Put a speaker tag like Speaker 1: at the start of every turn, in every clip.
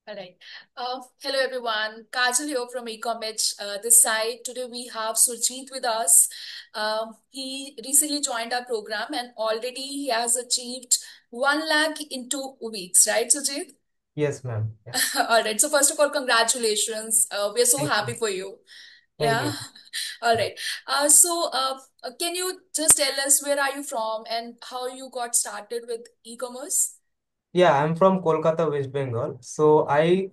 Speaker 1: All right. Hello, everyone. Kajal here from Ecomage. This side. Today we have Surjeet with us. He recently joined our program and already he has achieved 1 lakh in 2 weeks, right, Surjeet?
Speaker 2: Yes, ma'am. Yeah.
Speaker 1: All right. So, first of all, congratulations. We're so
Speaker 2: Thank
Speaker 1: happy
Speaker 2: you.
Speaker 1: for you.
Speaker 2: Thank
Speaker 1: Yeah.
Speaker 2: you.
Speaker 1: All right. Can you just tell us where are you from and how you got started with e-commerce?
Speaker 2: Yeah, I'm from Kolkata, West Bengal. So I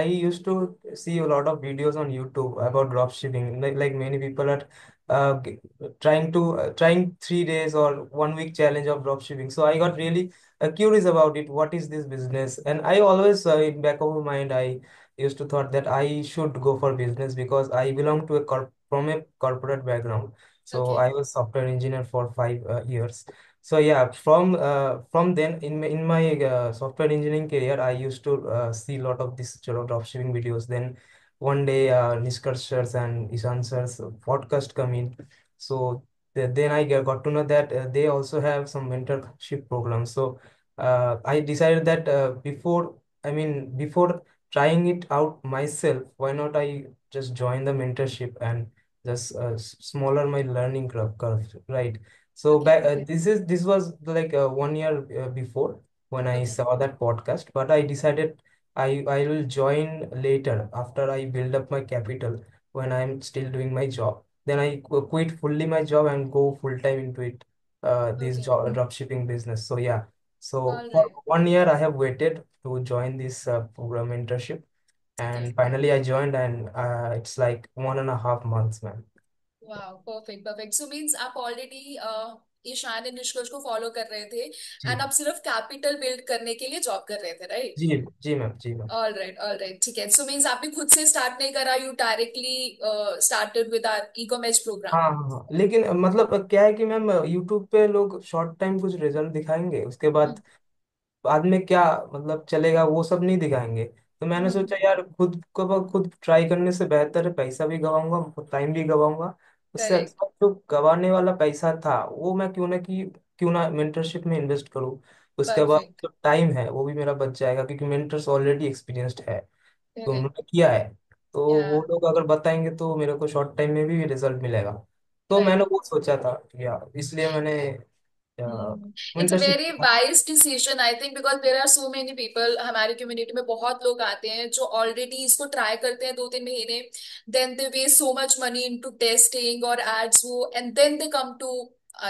Speaker 2: used to see a lot of videos on YouTube about dropshipping. Like many people are trying 3 days or 1 week challenge of dropshipping. So I got really curious about it. What is this business? And I always in back of my mind, I used to thought that I should go for business because I belong to from a corporate background. So
Speaker 1: Okay.
Speaker 2: I was software engineer for 5 years. So yeah, from then in my software engineering career, I used to see a lot of these dropshipping videos. Then one day, Nishkarsh sirs and Ishan sirs podcast come in. So then I got to know that they also have some mentorship programs. So I decided that before trying it out myself, why not I just join the mentorship and just smaller my learning curve, right? So
Speaker 1: Okay.
Speaker 2: this was like 1 year before when I
Speaker 1: Okay.
Speaker 2: saw that podcast, but I decided I will join later after I build up my capital when I'm still doing my job. Then I quit fully my job and go full time into it, this
Speaker 1: Okay.
Speaker 2: job drop shipping business. So yeah, so
Speaker 1: All
Speaker 2: for
Speaker 1: right.
Speaker 2: 1 year I have waited to join this program mentorship,
Speaker 1: Okay.
Speaker 2: and finally I joined, and it's like 1.5 months, man.
Speaker 1: Wow, perfect, perfect. So means आप already Ishan and निष्कर्ष को follow कर रहे थे
Speaker 2: जी
Speaker 1: and आप सिर्फ capital build करने के लिए जॉब कर रहे थे, राइट?
Speaker 2: जी जी मैम, जी मैम।
Speaker 1: ऑल राइट, ठीक है। सो मीन्स आपने खुद से स्टार्ट नहीं करा, you directly started with our e commerce programme.
Speaker 2: हाँ हाँ हाँ। लेकिन मतलब क्या है कि मैम यूट्यूब पे लोग शॉर्ट टाइम कुछ रिजल्ट दिखाएंगे, उसके बाद बाद में क्या मतलब चलेगा वो सब नहीं दिखाएंगे। तो मैंने
Speaker 1: हम्म।
Speaker 2: सोचा यार खुद ट्राई करने से बेहतर है, पैसा भी गवाऊंगा टाइम भी गवाऊंगा। उससे
Speaker 1: करेक्ट।
Speaker 2: अच्छा जो गवाने वाला पैसा था वो मैं क्यों ना मेंटरशिप में इन्वेस्ट करूँ। उसके बाद
Speaker 1: परफेक्ट।
Speaker 2: जो टाइम है वो भी मेरा बच जाएगा, क्योंकि मेंटर्स ऑलरेडी एक्सपीरियंस्ड है, तो
Speaker 1: करेक्ट।
Speaker 2: उन्होंने किया है। तो
Speaker 1: या।
Speaker 2: वो लोग अगर बताएंगे तो मेरे को शॉर्ट टाइम में भी रिजल्ट मिलेगा। तो मैंने
Speaker 1: राइट।
Speaker 2: वो सोचा था यार, इसलिए मैंने
Speaker 1: it's a
Speaker 2: mentorship.
Speaker 1: Very wise decision I think, because there are so many people. हमारी कम्युनिटी में बहुत लोग आते हैं जो ऑलरेडी इसको ट्राई करते हैं 2-3 महीने, then they waste so much money into testing और एड्स वो, and then they come to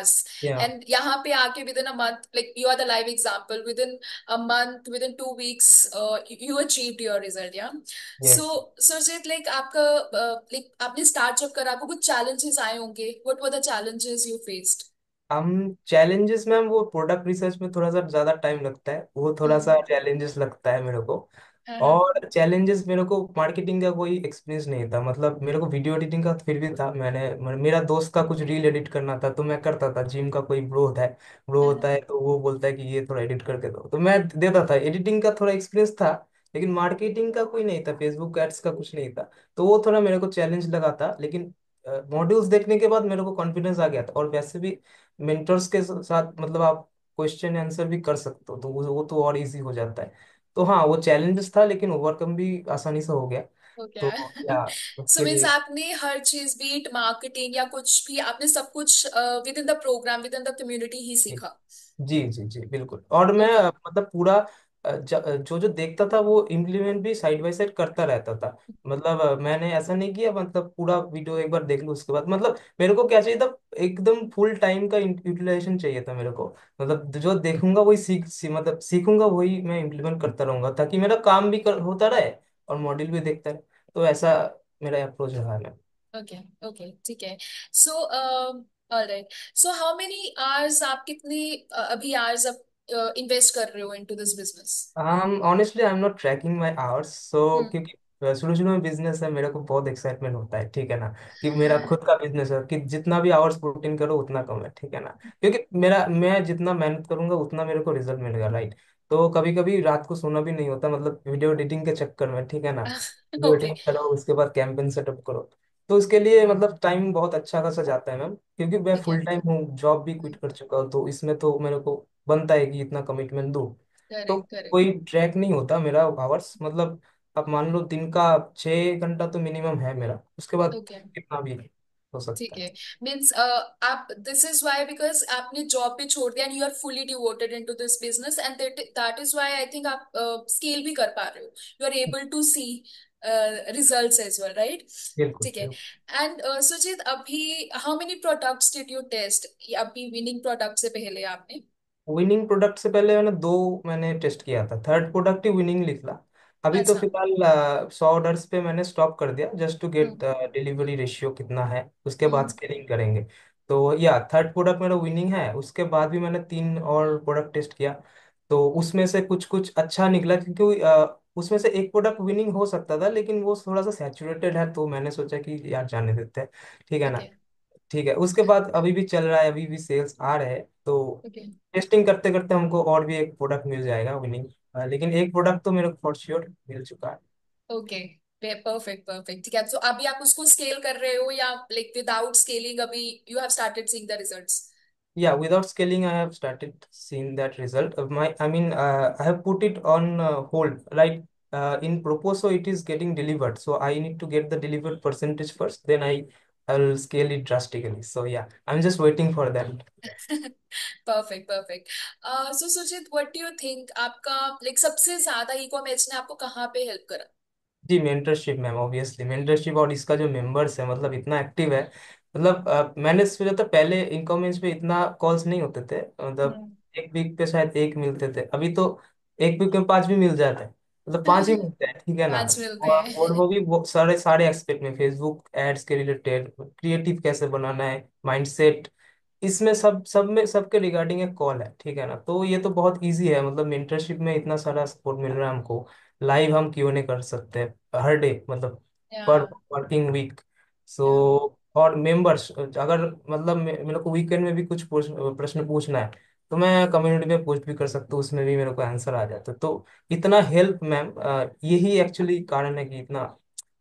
Speaker 1: us.
Speaker 2: या
Speaker 1: And यहाँ पे आके within a month, like you are the live example, within a month, within 2 weeks, you achieved your result, yeah. So
Speaker 2: yes.
Speaker 1: Surjit, like आपका like आपने start जब करा, आपको कुछ challenges आए होंगे, what were the challenges you faced?
Speaker 2: हम challenges ma'am, वो प्रोडक्ट रिसर्च में थोड़ा सा ज्यादा टाइम लगता है, वो थोड़ा सा
Speaker 1: हम्म।
Speaker 2: चैलेंजेस लगता है मेरे को।
Speaker 1: हाँ, हाँ।
Speaker 2: और चैलेंजेस, मेरे को मार्केटिंग का कोई एक्सपीरियंस नहीं था, मतलब मेरे को वीडियो एडिटिंग का फिर भी था। मेरा दोस्त का कुछ रील एडिट करना था तो मैं करता था। जिम का कोई ब्रो
Speaker 1: हाँ,
Speaker 2: होता है तो वो बोलता है कि ये थोड़ा एडिट करके दो, तो मैं देता था। एडिटिंग का थोड़ा एक्सपीरियंस था, लेकिन मार्केटिंग का कोई नहीं था, फेसबुक एड्स का कुछ नहीं था। तो वो थोड़ा मेरे को चैलेंज लगा था, लेकिन मॉड्यूल्स देखने के बाद मेरे को कॉन्फिडेंस आ गया था। और वैसे भी मेंटर्स के साथ मतलब आप क्वेश्चन आंसर भी कर सकते हो, तो वो तो और इजी हो जाता है। तो हाँ, वो चैलेंजेस था लेकिन ओवरकम भी आसानी से हो गया।
Speaker 1: हो गया
Speaker 2: तो
Speaker 1: है।
Speaker 2: या
Speaker 1: सो
Speaker 2: उसके
Speaker 1: मीन्स
Speaker 2: लिए
Speaker 1: आपने हर चीज, बीट मार्केटिंग या कुछ भी, आपने सब कुछ within the program, within the community ही
Speaker 2: जी
Speaker 1: सीखा।
Speaker 2: जी जी जी, बिल्कुल। और मैं
Speaker 1: ओके।
Speaker 2: मतलब पूरा जो जो देखता था वो इम्प्लीमेंट भी साइड बाय साइड करता रहता था। मतलब मैंने ऐसा नहीं किया मतलब पूरा वीडियो एक बार देख लूँ उसके बाद, मतलब मेरे को क्या चाहिए था, एकदम फुल टाइम का यूटिलाइजेशन चाहिए था मेरे को। मतलब जो देखूंगा वही मतलब सीखूंगा वही मैं इम्प्लीमेंट करता रहूंगा, ताकि मेरा काम भी होता रहे और मॉड्यूल भी देखता रहे। तो ऐसा मेरा अप्रोच रहा है।
Speaker 1: ओके। ओके, ठीक है। So alright. So how many hours आप कितनी अभी आवर्स आप इन्वेस्ट कर रहे हो into this business?
Speaker 2: Honestly I am not tracking my hours, so
Speaker 1: hmm.
Speaker 2: क्योंकि शुरू शुरू में बिजनेस है, मेरे को बहुत एक्साइटमेंट होता है, ठीक है ना, कि मेरा खुद का बिजनेस है, कि जितना भी आवर्स पुट इन करो उतना कम है, ठीक है ना। क्योंकि मैं जितना मेहनत करूंगा उतना मेरे को रिजल्ट मिलेगा, राइट। तो कभी कभी रात को सोना भी नहीं होता, मतलब वीडियो एडिटिंग के चक्कर में, ठीक है ना। Video
Speaker 1: okay.
Speaker 2: एडिटिंग करो, उसके बाद कैंपेन सेटअप करो। तो उसके लिए मतलब टाइम बहुत अच्छा खासा जाता है मैम, क्योंकि मैं
Speaker 1: ठीक है।
Speaker 2: फुल टाइम हूँ, जॉब भी क्विट कर चुका हूँ, तो इसमें तो मेरे को बनता है कि इतना कमिटमेंट दूँ। तो
Speaker 1: करेक्ट करेक्ट।
Speaker 2: कोई ट्रैक नहीं होता मेरा आवर्स, मतलब आप मान लो दिन का 6 घंटा तो मिनिमम है मेरा, उसके बाद
Speaker 1: ओके।
Speaker 2: कितना भी हो सकता
Speaker 1: ठीक
Speaker 2: है।
Speaker 1: है। मीन्स आप दिस इज वाई बिकॉज आपने जॉब भी छोड़ दिया and you are fully devoted into this business and that is why I think आप स्केल भी कर पा रहे हो, you are able to see results as well, right?
Speaker 2: बिल्कुल
Speaker 1: ठीक है।
Speaker 2: बिल्कुल।
Speaker 1: एंड सुजीत, अभी how many products did you test अभी विनिंग प्रोडक्ट से पहले आपने?
Speaker 2: विनिंग प्रोडक्ट से पहले मैंने टेस्ट किया था, थर्ड प्रोडक्ट ही विनिंग निकला। अभी तो
Speaker 1: अच्छा।
Speaker 2: फिलहाल 100 ऑर्डर्स पे मैंने स्टॉप कर दिया, just to get
Speaker 1: hmm
Speaker 2: delivery ratio कितना है, उसके बाद
Speaker 1: हम्म।
Speaker 2: स्केलिंग करेंगे। तो या थर्ड प्रोडक्ट मेरा विनिंग है, उसके बाद भी मैंने 3 और प्रोडक्ट टेस्ट किया। तो उसमें से कुछ कुछ अच्छा निकला, क्योंकि उसमें से एक प्रोडक्ट विनिंग हो सकता था, लेकिन वो थोड़ा सा सैचुरेटेड है, तो मैंने सोचा कि यार जाने देते हैं। ठीक है
Speaker 1: ठीक
Speaker 2: ना।
Speaker 1: है।
Speaker 2: ठीक है, उसके बाद अभी भी चल रहा है, अभी भी सेल्स आ रहे हैं, तो
Speaker 1: ओके
Speaker 2: टेस्टिंग करते करते हमको और भी एक प्रोडक्ट मिल जाएगा विनिंग। लेकिन एक प्रोडक्ट तो मेरे को फॉर श्योर मिल चुका है।
Speaker 1: ओके। Perfect perfect. ठीक है, तो अभी आप उसको स्केल कर रहे हो या लाइक विदाउट स्केलिंग अभी you have started seeing the results?
Speaker 2: Yeah, without scaling, I have started seeing that result. I have put it on hold. Like in Proposo, it is getting delivered. So I need to get the delivered percentage first. Then I will scale it drastically. So yeah, I'm just waiting for that.
Speaker 1: Perfect perfect. So Sujeet, what do you think आपका like सबसे ज्यादा e commerce ने आपको कहाँ पे help करा?
Speaker 2: जी, mentorship ma'am, obviously mentorship, और इसका जो मेंबर्स है मतलब इतना एक्टिव है। मतलब मैंने सोचा था पहले इनकमेंस पे इतना कॉल्स नहीं होते थे, मतलब
Speaker 1: हम्म।
Speaker 2: एक वीक पे शायद एक मिलते थे, अभी तो एक वीक में 5 भी मिल जाते हैं, मतलब 5 ही मिलते हैं, ठीक है ना।
Speaker 1: 5 मिलते
Speaker 2: और
Speaker 1: हैं।
Speaker 2: वो भी वो सारे सारे एक्सपेक्ट में, फेसबुक एड्स के रिलेटेड, क्रिएटिव कैसे बनाना है, माइंडसेट, इसमें सब सब में सबके रिगार्डिंग एक कॉल है, ठीक है ना। तो ये तो बहुत इजी है, मतलब मेंटरशिप में इतना सारा सपोर्ट मिल रहा है हमको। लाइव हम क्यों नहीं कर सकते हर डे, मतलब
Speaker 1: या
Speaker 2: पर वर्किंग वीक। सो
Speaker 1: या
Speaker 2: और मेंबर्स, अगर मतलब मेरे को वीकेंड में भी कुछ प्रश्न पूछना है, तो मैं कम्युनिटी में पोस्ट भी कर सकता हूँ, उसमें भी मेरे को आंसर आ जाता है। तो इतना हेल्प मैम, यही एक्चुअली कारण है कि इतना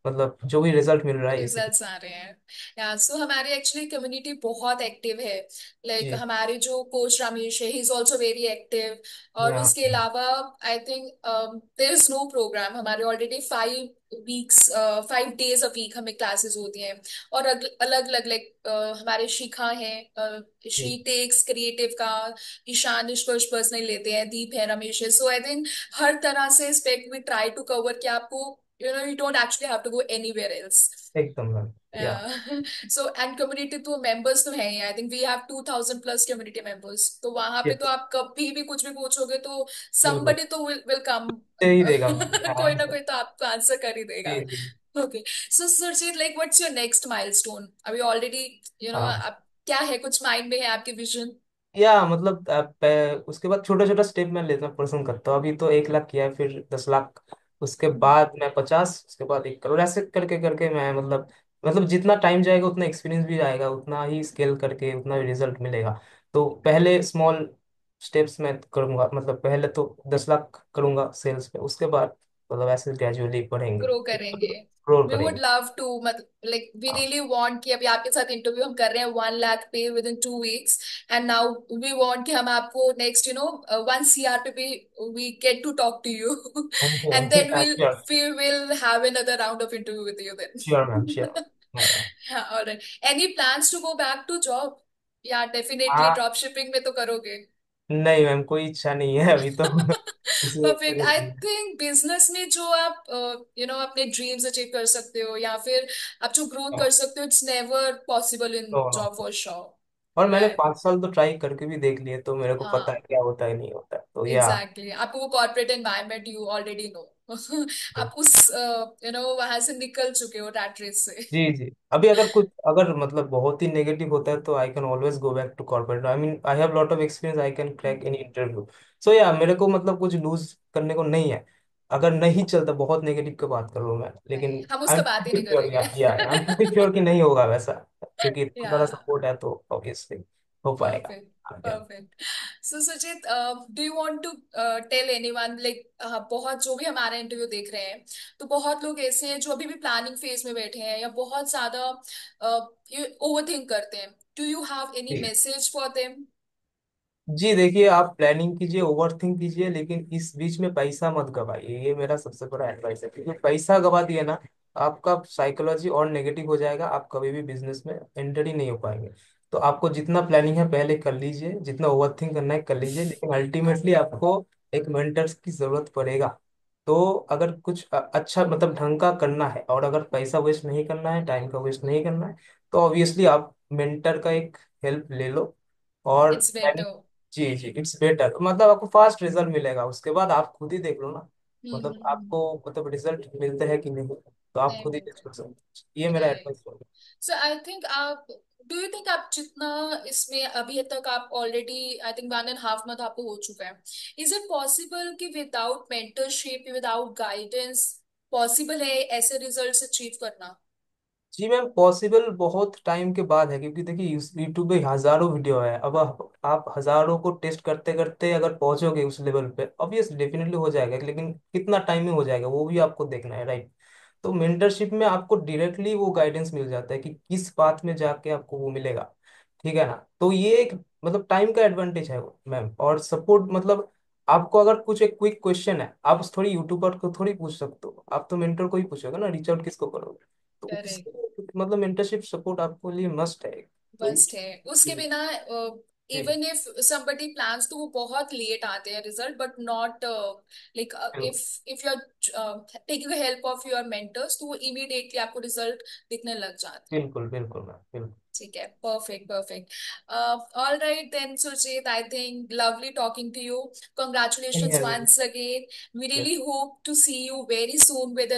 Speaker 2: मतलब जो भी रिजल्ट मिल रहा है इसी।
Speaker 1: रिजल्ट्स आ रहे हैं। या सो हमारी एक्चुअली कम्युनिटी बहुत एक्टिव है। लाइक
Speaker 2: जी।
Speaker 1: हमारे जो कोच रमेश है, he is also very active. और
Speaker 2: या
Speaker 1: उसके अलावा I think there is no program, हमारे already 5 weeks 5 days a week हमें क्लासेस होती हैं। और अलग अलग लाइक हमारे शिखा हैं,
Speaker 2: जी,
Speaker 1: शी टेक्स क्रिएटिव का, ईशान निष्कर्ष पर्सनली लेते हैं, दीप है, रमेश है। सो आई थिंक हर तरह से aspect we try to cover कि आपको you don't actually have to go anywhere else.
Speaker 2: एकदम मैम। या
Speaker 1: So and community तो members तो हैं ही, I think we have 2000 plus community members, तो वहां पे तो
Speaker 2: यस,
Speaker 1: आप कभी भी कुछ भी पूछोगे तो
Speaker 2: बिल्कुल
Speaker 1: somebody तो will come।
Speaker 2: दे ही देगा मैम
Speaker 1: कोई
Speaker 2: आराम
Speaker 1: ना
Speaker 2: से।
Speaker 1: कोई तो आपको आंसर कर ही देगा।
Speaker 2: जी जी।
Speaker 1: Okay, so Surjit, like what's your next milestone? अभी already
Speaker 2: हाँ,
Speaker 1: आप क्या है, कुछ माइंड में है आपके विजन?
Speaker 2: या मतलब उसके बाद छोटा छोटा स्टेप मैं लेना पसंद करता हूँ। अभी तो 1 लाख किया है, फिर 10 लाख, उसके बाद मैं 50, उसके बाद 1 करोड़, ऐसे करके करके मैं मतलब जितना टाइम जाएगा उतना एक्सपीरियंस भी आएगा, उतना ही स्केल करके उतना ही रिजल्ट मिलेगा। तो पहले स्मॉल स्टेप्स मैं करूंगा, मतलब पहले तो 10 लाख करूंगा सेल्स पे, उसके बाद मतलब ऐसे ग्रेजुअली बढ़ेंगे,
Speaker 1: ग्रो करेंगे।
Speaker 2: ग्रोर
Speaker 1: वी वुड
Speaker 2: करेंगे।
Speaker 1: लव टू, मतलब लाइक वी
Speaker 2: हाँ,
Speaker 1: रियली वांट कि अभी आपके साथ इंटरव्यू हम कर रहे हैं 1 लाख पे within 2 weeks. And now we want कि हम आपको नेक्स्ट 1 CR पे भी we get to talk to you.
Speaker 2: Thank
Speaker 1: and then
Speaker 2: you.
Speaker 1: we'll
Speaker 2: sure,
Speaker 1: we will have another round of interview with you
Speaker 2: sure ma'am,
Speaker 1: then.
Speaker 2: Sure.
Speaker 1: all right, any plans to go back to job? या definitely
Speaker 2: हाँ,
Speaker 1: drop shipping में तो करोगे?
Speaker 2: नहीं ma'am, कोई इच्छा नहीं है अभी तो। इसे
Speaker 1: परफेक्ट। आई थिंक बिजनेस में जो आप अपने ड्रीम्स अचीव कर सकते हो या फिर आप जो ग्रोथ कर सकते हो, it's never possible in
Speaker 2: no no.
Speaker 1: Job for
Speaker 2: और
Speaker 1: श्योर,
Speaker 2: मैंने
Speaker 1: राइट?
Speaker 2: 5 साल तो ट्राई करके भी देख लिए, तो मेरे को पता है
Speaker 1: हाँ
Speaker 2: क्या होता है नहीं होता है, तो या
Speaker 1: एग्जैक्टली, आपको वो corporate environment you already know. आप उस वहां से निकल चुके हो रैट रेस से।
Speaker 2: जी जी। अभी अगर मतलब बहुत ही नेगेटिव होता है, तो I can always go back to corporate. I have lot of experience, I can crack any interview. So या मेरे को मतलब कुछ लूज करने को नहीं है। अगर नहीं चलता, बहुत नेगेटिव की बात कर रहा हूँ मैं,
Speaker 1: नहीं,
Speaker 2: लेकिन
Speaker 1: हम
Speaker 2: आई एम
Speaker 1: उसका बात ही
Speaker 2: प्रीटी
Speaker 1: नहीं
Speaker 2: श्योर,
Speaker 1: करेंगे।
Speaker 2: या आई एम प्रीटी श्योर कि नहीं होगा वैसा, क्योंकि इतना
Speaker 1: या
Speaker 2: सारा सपोर्ट है, तो ऑब्वियसली हो पाएगा।
Speaker 1: perfect
Speaker 2: हाँ, क्या।
Speaker 1: perfect। So Sujit, do you want to tell anyone like बहुत जो भी हमारा इंटरव्यू देख रहे हैं, तो बहुत लोग ऐसे हैं जो अभी भी प्लानिंग फेज में बैठे हैं या बहुत ज्यादा ओवर थिंक करते हैं, डू यू हैव एनी
Speaker 2: जी।
Speaker 1: Message for them?
Speaker 2: जी देखिए, आप प्लानिंग कीजिए, ओवर थिंक कीजिए, लेकिन इस बीच में पैसा मत गवाइए, ये मेरा सबसे बड़ा एडवाइस है। क्योंकि पैसा गवा दिया ना, आपका साइकोलॉजी और नेगेटिव हो जाएगा, आप कभी भी बिजनेस में एंटर ही नहीं हो पाएंगे। तो आपको जितना प्लानिंग है पहले कर लीजिए, जितना ओवर थिंक करना है कर लीजिए, लेकिन अल्टीमेटली आपको एक मेंटर्स की जरूरत पड़ेगा। तो अगर कुछ अच्छा मतलब ढंग का करना है, और अगर पैसा वेस्ट नहीं करना है, टाइम का वेस्ट नहीं करना है, तो ऑब्वियसली आप मेंटर का एक हेल्प ले लो। और
Speaker 1: इट्स बेटर।
Speaker 2: जी जी, इट्स बेटर, मतलब आपको फास्ट रिजल्ट मिलेगा, उसके बाद आप खुद ही देख लो ना, मतलब
Speaker 1: हम्म।
Speaker 2: आपको मतलब रिजल्ट मिलते हैं कि नहीं, तो आप
Speaker 1: नहीं
Speaker 2: खुद ही जज
Speaker 1: मिलते।
Speaker 2: कर सकते हैं। ये मेरा
Speaker 1: राइट।
Speaker 2: एडवाइस होगा।
Speaker 1: सो आई थिंक आप, डू यू थिंक आप जितना इसमें अभी तक आप ऑलरेडी, आई थिंक 1.5 मंथ आपको हो चुका है, इज इट पॉसिबल कि without mentorship, without guidance possible है ऐसे रिजल्ट्स अचीव करना?
Speaker 2: जी मैम, पॉसिबल बहुत टाइम के बाद है, क्योंकि देखिए यूट्यूब पे हजारों वीडियो है। अब आप हजारों को टेस्ट करते करते अगर पहुंचोगे उस लेवल पे, ऑब्वियस डेफिनेटली हो जाएगा, लेकिन कितना टाइम में हो जाएगा वो भी आपको देखना है, राइट। तो मेंटरशिप में आपको डायरेक्टली वो गाइडेंस मिल जाता है कि किस पाथ में जाके आपको वो मिलेगा, ठीक है ना। तो ये एक मतलब टाइम का एडवांटेज है मैम। और सपोर्ट मतलब आपको अगर कुछ एक क्विक क्वेश्चन है, आप थोड़ी यूट्यूबर को थोड़ी पूछ सकते हो, आप तो मेंटर को ही पूछोगे ना, रीच आउट किसको करोगे। तो
Speaker 1: करेक्ट।
Speaker 2: मतलब मेंटरशिप सपोर्ट आपको लिए मस्ट है। तो
Speaker 1: मस्ट है, उसके
Speaker 2: जी
Speaker 1: बिना
Speaker 2: जी,
Speaker 1: इवन इफ somebody plans तो वो बहुत लेट आते हैं रिजल्ट, बट नॉट लाइक
Speaker 2: बिल्कुल
Speaker 1: if you are taking help of your mentors तो वो इमीडिएटली आपको रिजल्ट दिखने लग जाते हैं।
Speaker 2: बिल्कुल बिल्कुल मैम, बिल्कुल।
Speaker 1: ठीक है, perfect perfect. All right then Sujeet, I think lovely talking to you,
Speaker 2: नहीं
Speaker 1: congratulations
Speaker 2: है मैम।
Speaker 1: once again. We
Speaker 2: yes.
Speaker 1: really hope to see you very soon with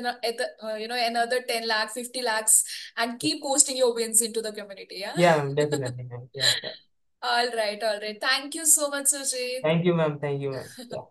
Speaker 1: another 10 lakh 50 lakhs, and keep posting your wins into the community,
Speaker 2: या ma'am,
Speaker 1: yeah.
Speaker 2: Definitely ma'am, या।
Speaker 1: All right, all right. Thank you so much, Sujit.
Speaker 2: Thank you ma'am, thank you ma'am.